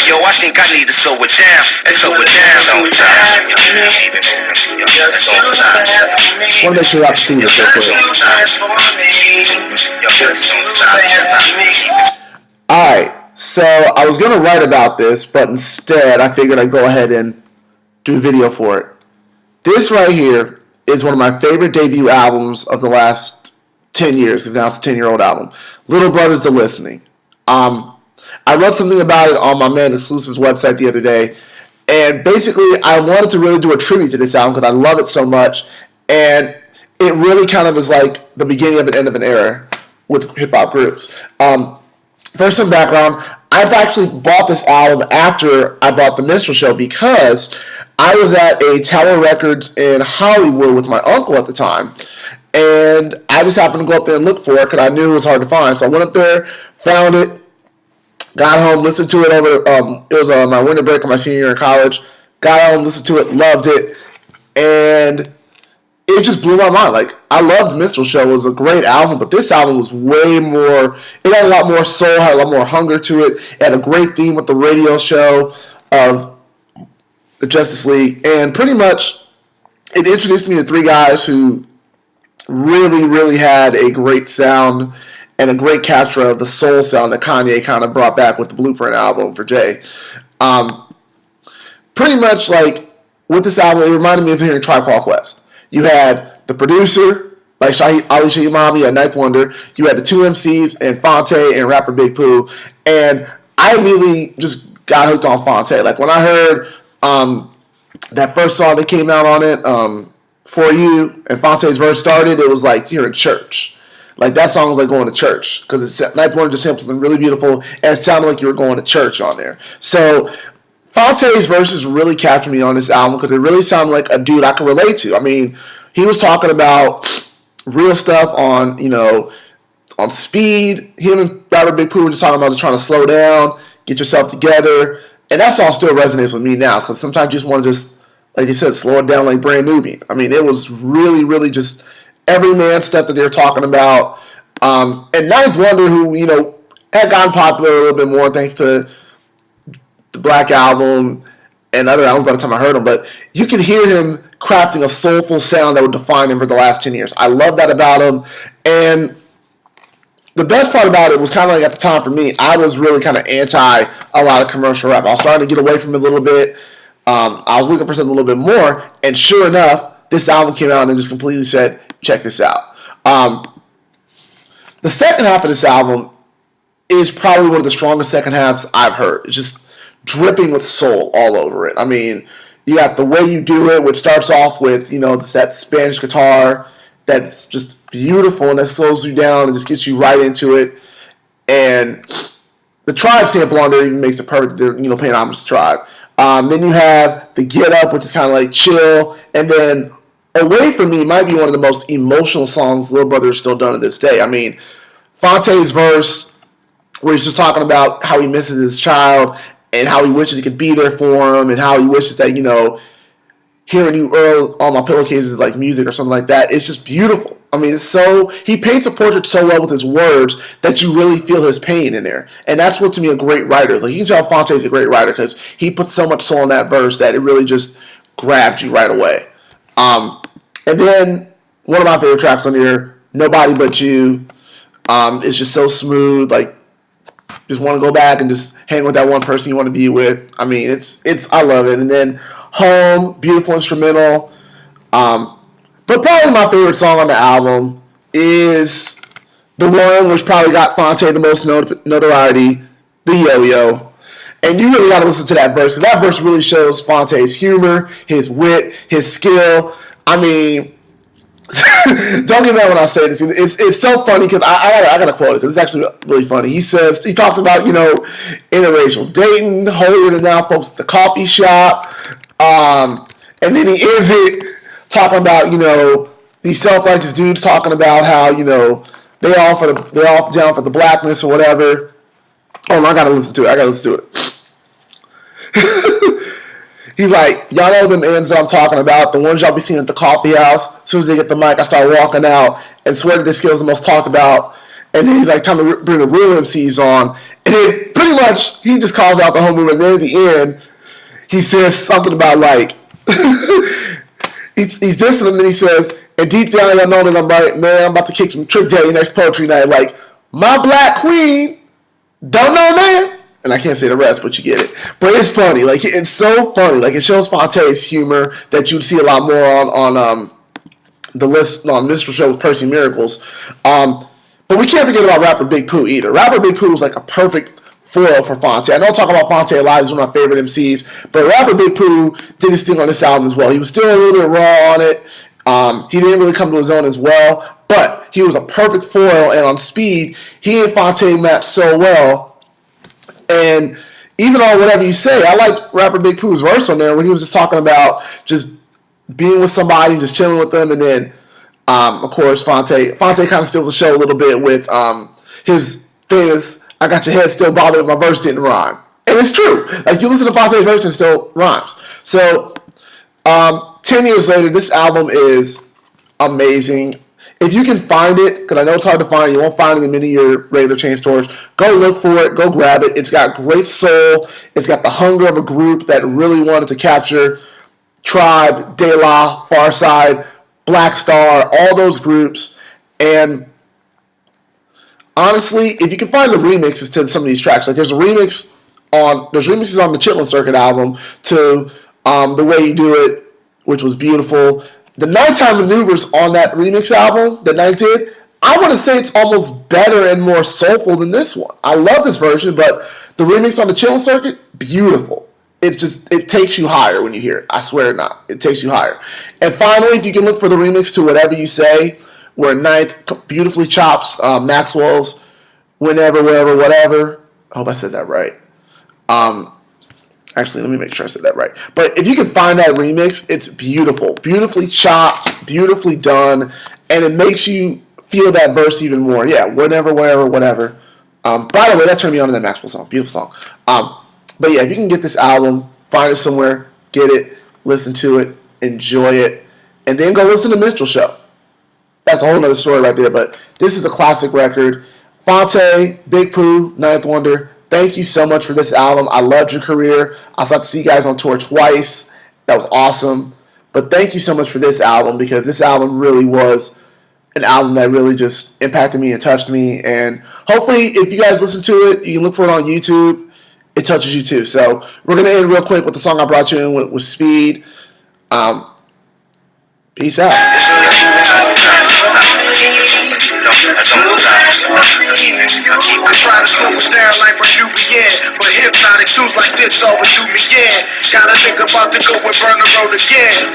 Yo, I think I need to slow it down. Slow it down. Sometimes. I want to make sure I can see this real quick. Alright, so I was going to write about this, but instead I figured I'd go ahead and do a video for it. This right here is one of my favorite debut albums of the last 10 years, because now it's a 10-year-old album. Little Brothers to Listening. I wrote something about it on my Man Exclusives website the other day, and basically I wanted to really do a tribute to this album because I love it so much, and it really kind of is like the beginning of an end of an era with hip-hop groups. For some background, I've actually bought this album after I bought The Minstrel Show because I was at a Tower Records in Hollywood with my uncle at the time, and I just happened to go up there and look for it because I knew it was hard to find. So I went up there, found it, got home, listened to it over, it was my winter break of my senior year in college, got home, listened to it, loved it, and it just blew my mind. Like, I loved Minstrel Show. It was a great album, but this album was way more, it had a lot more soul, had a lot more hunger to it. It had a great theme with the radio show of the Justice League, and pretty much it introduced me to three guys who really, really had a great sound and a great capture of the soul sound that Kanye kind of brought back with the Blueprint album for Jay. Pretty much like with this album, it reminded me of hearing Tribe Called Quest. You had the producer, like Ali Shaheed Mami at Ninth Wonder. You had the two MCs and Phonte and rapper Big Pooh. And I really just got hooked on Phonte. Like when I heard that first song that came out on it, For You, and Fonte's verse started, it was like you're in church. Like that song was like going to church because Ninth Wonder just sampled something really beautiful and it sounded like you were going to church on there. So Fonte's verses really captured me on this album because it really sounded like a dude I could relate to. I mean, he was talking about real stuff on, on speed. Him and rapper Big Pooh were just talking about just trying to slow down, get yourself together. And that song still resonates with me now because sometimes you just want to just, like you said, slow it down like Brand Nubian. I mean, it was really, really just everyman stuff that they were talking about. And Ninth Wonder, who, had gotten popular a little bit more thanks to the Black Album and other albums by the time I heard him. But you could hear him crafting a soulful sound that would define him for the last 10 years. I love that about him. And the best part about it was kind of like at the time for me, I was really kind of anti a lot of commercial rap. I was starting to get away from it a little bit. I was looking for something a little bit more. And sure enough, this album came out and just completely said, check this out. The second half of this album is probably one of the strongest second halves I've heard. It's just dripping with soul all over it. I mean, you got The Way You Do It, which starts off with, that Spanish guitar that's just beautiful and that slows you down and just gets you right into it. And the Tribe sample on there even makes it perfect. They're, paying homage to Tribe. Then you have the Get Up, which is kind of like chill. And then Away From Me might be one of the most emotional songs Little Brother has still done to this day. I mean, Fonte's verse, where he's just talking about how he misses his child and how he wishes he could be there for him and how he wishes that, hearing you Earl on my pillowcases is like music or something like that. It's just beautiful. I mean, he paints a portrait so well with his words that you really feel his pain in there. And that's what, to me, a great writer. Like, you can tell Fonte's a great writer because he puts so much soul in that verse that it really just grabbed you right away. And then one of my favorite tracks on here, Nobody But You, is just so smooth. Like, just want to go back and just hang with that one person you want to be with. I mean, it's I love it. And then Home, beautiful instrumental. But probably my favorite song on the album is the one which probably got Phonte the most notoriety, the Yo-Yo. And you really got to listen to that verse, because that verse really shows Phonte's humor, his wit, his skill. I mean, don't get mad when I say this. It's so funny because I got to quote it because it's actually really funny. He talks about, interracial dating, holier than now folks at the coffee shop. And then he ends it talking about, these self-righteous dudes talking about how, they're all down for the blackness or whatever. Oh, I gotta listen to it. He's like, y'all know them ends that I'm talking about, the ones y'all be seeing at the coffee house. As soon as they get the mic, I start walking out and swear that this skill is the most talked about. and then he's like trying to bring the real MCs on, and then pretty much he just calls out the whole movement. And then at the end, he says something about like he's dissing him, and he says, "And deep down, I know that I'm right, man. I'm about to kick some Trick Daddy next poetry night. Like my black queen, don't know, man." And I can't say the rest, but you get it. But it's funny, like it's so funny. Like it shows Phonte's humor that you'd see a lot more on the list on Minstrel Show with Percy Miracles. But we can't forget about rapper Big Pooh either. Rapper Big Pooh was like a perfect foil for Phonte. I know I talk about Phonte a lot. He's one of my favorite MCs. But rapper Big Pooh did his thing on this album as well. He was still a little bit raw on it. He didn't really come to his own as well. But he was a perfect foil. And on speed, he and Phonte matched so well. And even on Whatever You Say, I liked rapper Big Pooh's verse on there when he was just talking about just being with somebody, just chilling with them, and then, of course, Phonte kind of steals the show a little bit with his famous "I got your head still bothered, my verse didn't rhyme," and it's true. Like you listen to Phonte's verse and it still rhymes. So, 10 years later, this album is amazing. If you can find it, because I know it's hard to find, you won't find it in many of your regular chain stores, go look for it, go grab it. It's got great soul. It's got the hunger of a group that really wanted to capture Tribe, De La, Pharcyde, Black Star, all those groups. And honestly, if you can find the remixes to some of these tracks, like there's remixes on the Chitlin Circuit album to The Way You Do It, which was beautiful. The Nighttime Maneuvers on that remix album that Night did, I want to say it's almost better and more soulful than this one. I love this version, but the remix on the Chitlin Circuit, beautiful. It takes you higher when you hear it. I swear it not. It takes you higher. And finally, if you can look for the remix to Whatever You Say, where Ninth beautifully chops Maxwell's Whenever, Wherever, Whatever. I hope I said that right. Actually, let me make sure I said that right. But if you can find that remix, it's beautiful. Beautifully chopped, beautifully done, and it makes you feel that verse even more. Yeah, whenever, wherever, whatever. By the way, that turned me on to that Maxwell song. Beautiful song. But yeah, if you can get this album, find it somewhere, get it, listen to it, enjoy it, and then go listen to Minstrel Show. That's a whole other story right there, but this is a classic record. Phonte, Big Pooh, Ninth Wonder, thank you so much for this album. I loved your career. I was about to see you guys on tour twice. That was awesome. But thank you so much for this album, because this album really was an album that really just impacted me and touched me. And hopefully, if you guys listen to it, you can look for it on YouTube. It touches you too. So we're going to end real quick with the song I brought you in with Speed. Peace out. I try to slow it down like when you begin, but hypnotic tunes like this always do me in. Gotta think about to go and burn the road again.